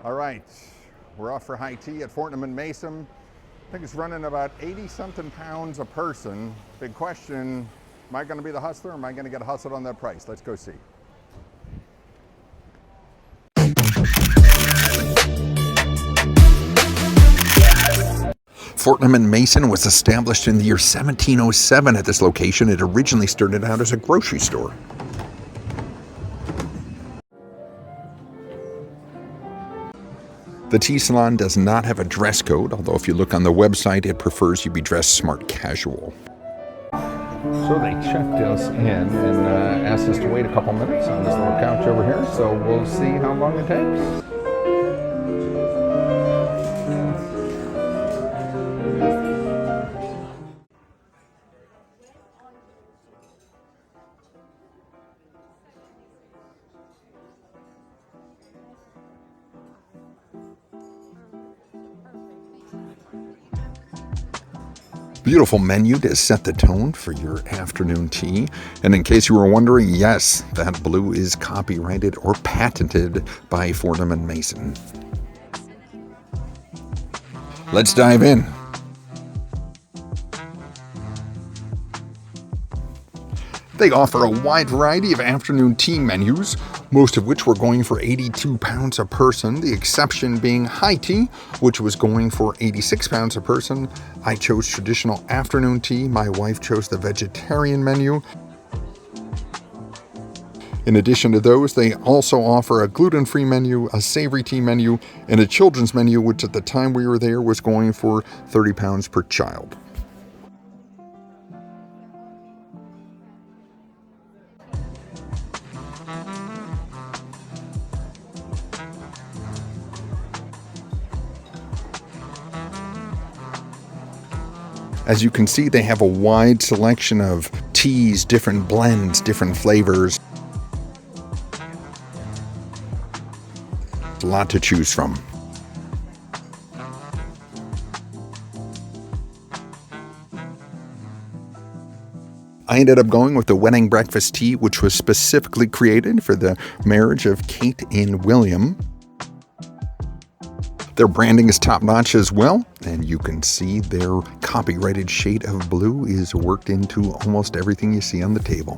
All right, we're off for high tea at Fortnum Mason. I think it's running about 80-something pounds a person. Big question, am I gonna be the hustler or am I gonna get hustled on that price? Let's go see. Fortnum Mason was established in the year 1707 at this location. It originally started out as a grocery store. The tea salon does not have a dress code, although if you look on the website, it prefers you be dressed smart casual. So they checked us in and asked us to wait a couple minutes on this little couch over here, so we'll see how long it takes. Beautiful menu to set the tone for your afternoon tea. And in case you were wondering, yes, that blue is copyrighted or patented by Fortnum Mason. Let's dive in. They offer a wide variety of afternoon tea menus, most of which were going for £82 a person, the exception being high tea, which was going for £86 a person. I chose traditional afternoon tea. My wife chose the vegetarian menu. In addition to those, they also offer a gluten-free menu, a savory tea menu, and a children's menu, which at the time we were there was going for £30 per child. As you can see, they have a wide selection of teas, different blends, different flavors. A lot to choose from. I ended up going with the wedding breakfast tea, which was specifically created for the marriage of Kate and William. Their branding is top-notch as well, and you can see their copyrighted shade of blue is worked into almost everything you see on the table.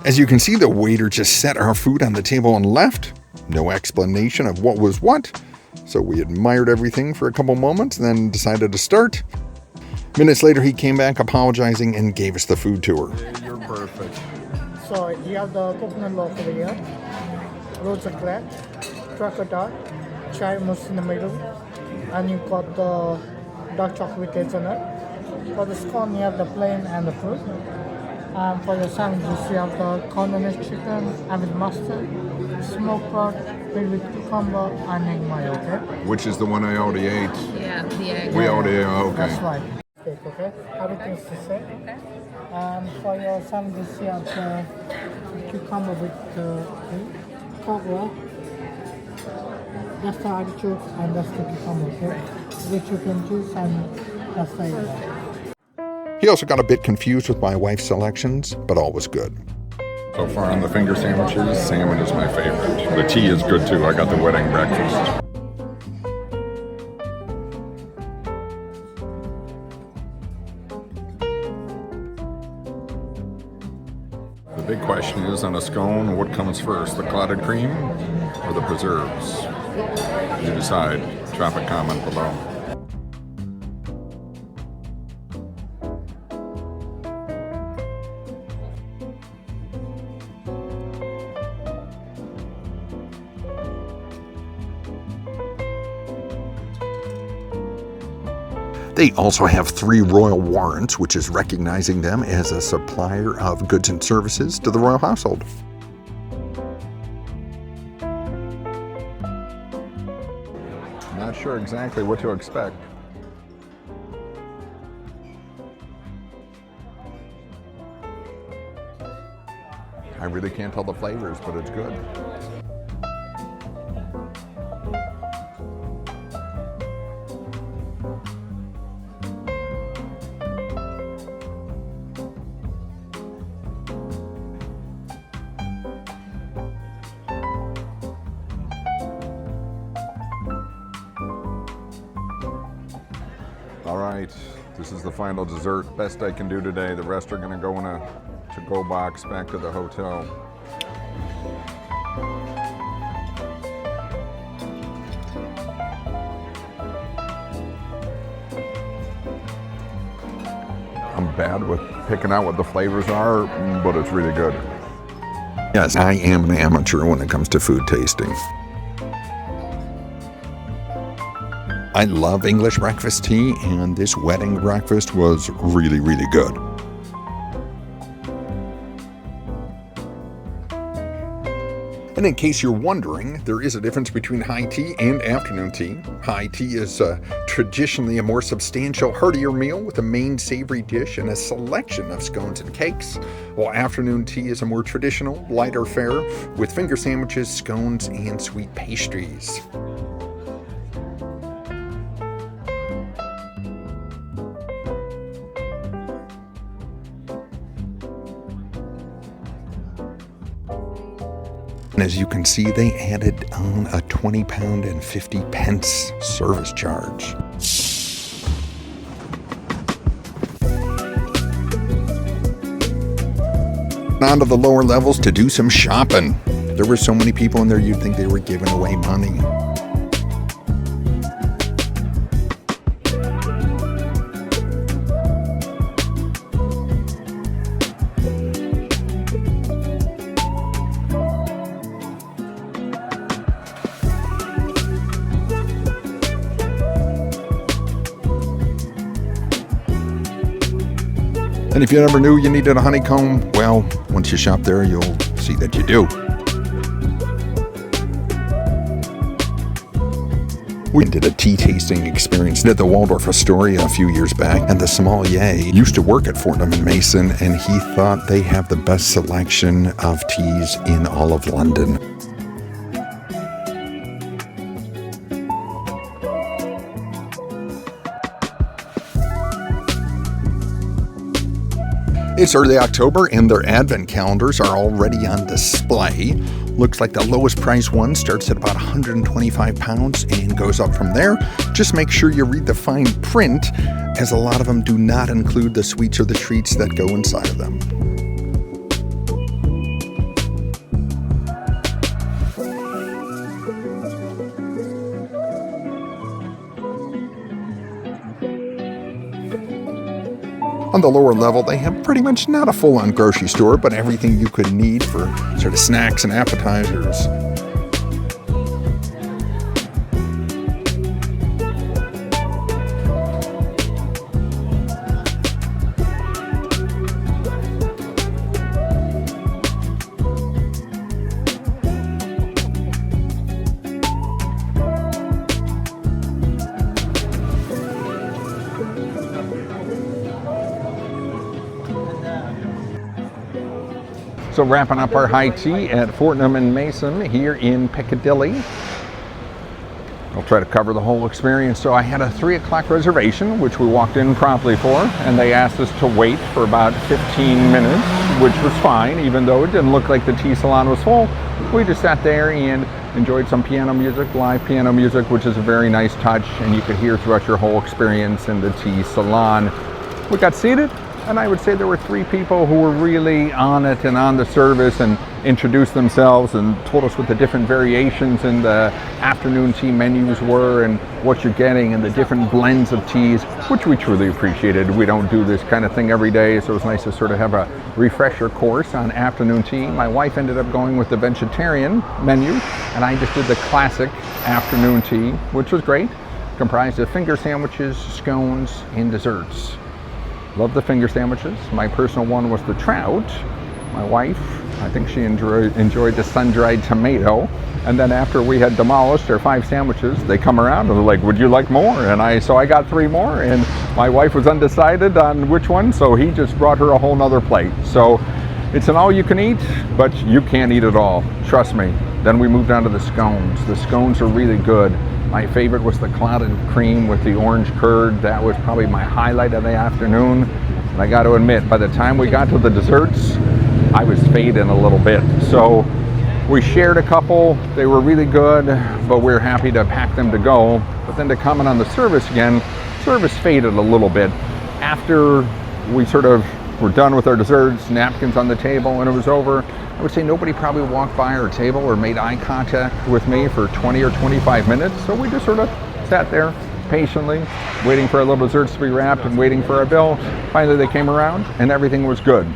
As you can see, the waiter just set our food on the table and left. No explanation of what was what, so we admired everything for a couple moments, then decided to start. Minutes later, he came back apologizing and gave us the food tour. You're perfect. So you have the coconut loaf over here, rose chocolate, crocodile, chai mousse in the middle, and you got the dark chocolate hazelnut. For the scone, you have the plain and the fruit. And for your sandwiches, you have the corned chicken and with mustard, smoked pork, filled with cucumber and egg mayo, okay? Which is the one I already ate. Yeah, the egg. We already ate, okay. That's right. Okay, everything's the same. Okay. And for your sandwiches, you have the cucumber with cobra. That's the artichoke and that's the cucumber, okay? Which you can choose and that's the egg. He also got a bit confused with my wife's selections, but all was good. So far on the finger sandwiches, salmon is my favorite. The tea is good too. I got the wedding breakfast. The big question is on a scone, what comes first, the clotted cream or the preserves? You decide. Drop a comment below. They also have 3 royal warrants, which is recognizing them as a supplier of goods and services to the royal household. Not sure exactly what to expect. I really can't tell the flavors, but it's good. night. This is the final dessert. Best I can do today. The rest are gonna go in a to-go box back to the hotel. I'm bad with picking out what the flavors are, but it's really good. Yes, I am an amateur when it comes to food tasting. I love English breakfast tea, and this wedding breakfast was really, really good. And in case you're wondering, there is a difference between high tea and afternoon tea. High tea is traditionally a more substantial, heartier meal with a main savory dish and a selection of scones and cakes, while afternoon tea is a more traditional, lighter fare with finger sandwiches, scones, and sweet pastries. And as you can see, they added on a £20 and 50 pence service charge. On to the lower levels to do some shopping. There were so many people in there you'd think they were giving away money. And if you never knew you needed a honeycomb, well, once you shop there, you'll see that you do. We did a tea tasting experience at the Waldorf Astoria a few years back, and the sommelier used to work at Fortnum Mason, and he thought they have the best selection of teas in all of London. It's early October and their advent calendars are already on display. Looks like the lowest price one starts at about £125 and goes up from there. Just make sure you read the fine print, as a lot of them do not include the sweets or the treats that go inside of them. On the lower level, they have pretty much not a full-on grocery store, but everything you could need for sort of snacks and appetizers. So wrapping up our high tea at Fortnum Mason here in Piccadilly. I'll try to cover the whole experience. So I had a 3 o'clock reservation, which we walked in promptly for, and they asked us to wait for about 15 minutes, which was fine, even though it didn't look like the tea salon was full. We just sat there and enjoyed some piano music, live piano music, which is a very nice touch, and you could hear throughout your whole experience in the tea salon. We got seated, and I would say there were 3 people who were really on it and on the service and introduced themselves and told us what the different variations in the afternoon tea menus were and what you're getting and the different blends of teas, which we truly appreciated. We don't do this kind of thing every day, so it was nice to sort of have a refresher course on afternoon tea. My wife ended up going with the vegetarian menu, and I just did the classic afternoon tea, which was great, comprised of finger sandwiches, scones, and desserts. Love the finger sandwiches. My personal one was the trout. My wife, I think she enjoyed the sun-dried tomato. And then after we had demolished our 5 sandwiches, they come around and they're like, would you like more? And so I got 3 more, and my wife was undecided on which one, so he just brought her a whole nother plate. So it's an all you can eat, but you can't eat it all. Trust me. Then we moved on to the scones. The scones are really good. My favorite was the clotted cream with the orange curd. That was probably my highlight of the afternoon. And I got to admit, by the time we got to the desserts, I was fading a little bit. So we shared a couple. They were really good, but we were happy to pack them to go. But then to comment on the service again, service faded a little bit after we sort of were done with our desserts, napkins on the table, and it was over. I would say nobody probably walked by our table or made eye contact with me for 20 or 25 minutes. So we just sort of sat there patiently, waiting for our little desserts to be wrapped and waiting for our bill. Finally, they came around and everything was good.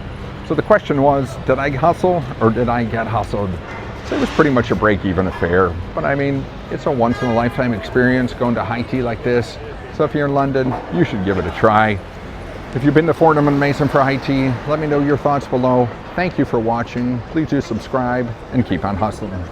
So the question was, did I hustle or did I get hustled? So it was pretty much a break-even affair. But I mean, it's a once-in-a-lifetime experience going to high tea like this. So if you're in London, you should give it a try. If you've been to Fortnum Mason for high tea, let me know your thoughts below. Thank you for watching. Please do subscribe and keep on hustling.